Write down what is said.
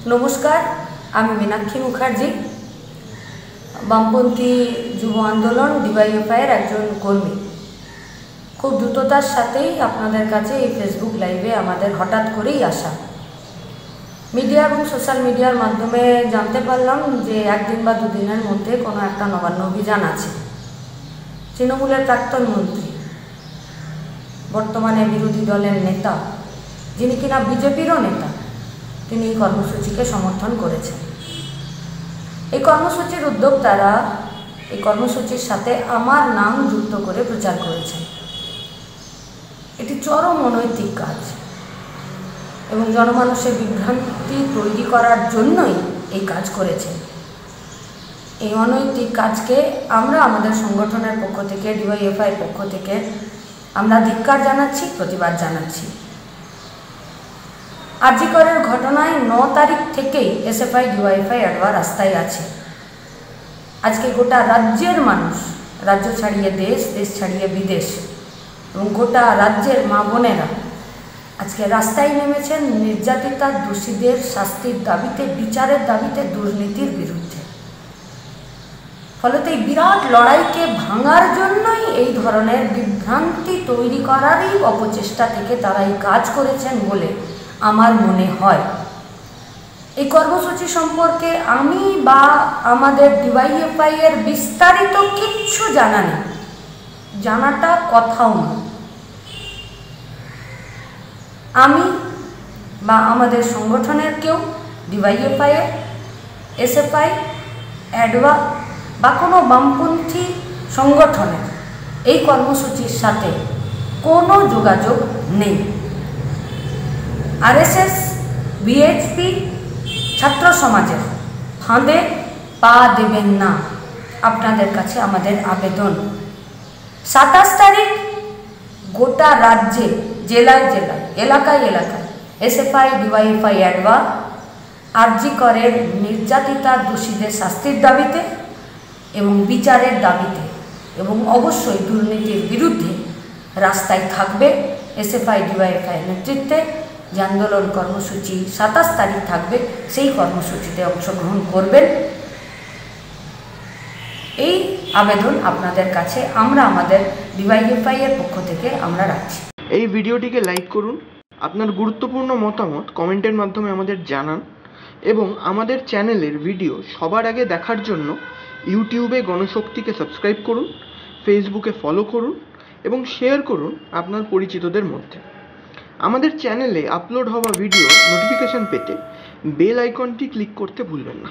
নমস্কার, আমি মীনাক্ষী মুখার্জি, বামপন্থী যুব আন্দোলন ডিওয়াইএফআই এর একজন কর্মী। খুব দ্রুততার সাথেই আপনাদের কাছে এই ফেসবুক লাইভে আমাদের হঠাৎ করেই আসা। মিডিয়া এবং সোশ্যাল মিডিয়ার মাধ্যমে জানতে পারলাম যে একদিন বা দুদিনের মধ্যে কোনো একটা নবান্ন অভিযান আছে। তৃণমূলের প্রাক্তন মন্ত্রী, বর্তমানে বিরোধী দলের নেতা, যিনি কিনা বিজেপিরও নেতা, তিনি এই কর্মসূচিকে সমর্থন করেছেন। এই কর্মসূচির উদ্যোক্তারা এই কর্মসূচির সাথে আমার নাম যুক্ত করে প্রচার করেছেন। এটি চরম অনৈতিক কাজ এবং জনমানুষের বিভ্রান্তি তৈরি করার জন্যই এই কাজ করেছেন। এই অনৈতিক কাজকে আমরা আমাদের সংগঠনের পক্ষ থেকে, ডিওয়াইএফআই পক্ষ থেকে আমরা ধিক্কার জানাচ্ছি, প্রতিবাদ জানাচ্ছি। আরজিকরের ঘটনায় 9 তারিখ থেকেই এসএফআই ডিওয়াইএফআই অ্যাডওয়া রাস্তায় আছে। আজকে গোটা রাজ্যের মানুষ, রাজ্য ছাড়িয়ে দেশ, দেশ ছাড়িয়ে বিদেশ এবং গোটা রাজ্যের মা বোনেরা আজকে রাস্তায় নেমেছেন নির্যাতিতা দোষীদের শাস্তির দাবিতে, বিচারের দাবিতে, দুর্নীতির বিরুদ্ধে। ফলত এই বিরাট লড়াইকে ভাঙার জন্যই এই ধরনের বিভ্রান্তি তৈরি করারই অপচেষ্টা থেকে তারা এই কাজ করেছেন বলে আমার মনে হয়। এই কর্মসূচি সম্পর্কে আমি বা আমাদের ডিওয়াইএফআই এর বিস্তারিত কিচ্ছু জানা নেই, জানাটা কথাও না। আমি বা আমাদের সংগঠনের কেউ ডিওয়াইএফআই এর, এসএফআই, অ্যাডওয়া বা কোনো বামপন্থী সংগঠনের এই কর্মসূচির সাথে কোনো যোগাযোগ নেই। আরএসএস, বিএইচপি, ছাত্র সমাজের ফাঁদে পা দেবেন না, আপনাদের কাছে আমাদের আবেদন। 27 তারিখ গোটা রাজ্যে, জেলায় জেলায়, এলাকায় এলাকায় এসএফআই, ডিওয়াইএফআই, অ্যাডওয়া আরজিকরের নির্যাতিতা দোষীদের শাস্তির দাবিতে এবং বিচারের দাবিতে এবং অবশ্যই দুর্নীতির বিরুদ্ধে রাস্তায় থাকবে। এসএফআই ডিওয়াইএফআই নেতৃত্বে যে আন্দোলন কর্মসূচি 27 তারিখ থাকবে, সেই কর্মসূচিতে অংশগ্রহণ করবেন। এই আবেদন আপনাদের কাছে আমরা আমাদের ডিওয়াইএফআই এর পক্ষ থেকে আমরা রাখছি। এই ভিডিওটিকে লাইক করুন, আপনার গুরুত্বপূর্ণ মতামত কমেন্টের মাধ্যমে আমাদের জানান এবং আমাদের চ্যানেলের ভিডিও সবার আগে দেখার জন্য ইউটিউবে গণশক্তিকে সাবস্ক্রাইব করুন, ফেসবুকে ফলো করুন এবং শেয়ার করুন আপনার পরিচিতদের মধ্যে। আমাদের চ্যানেলে আপলোড হওয়া ভিডিও নোটিফিকেশন পেতে বেল আইকনটি ক্লিক করতে ভুলবেন না।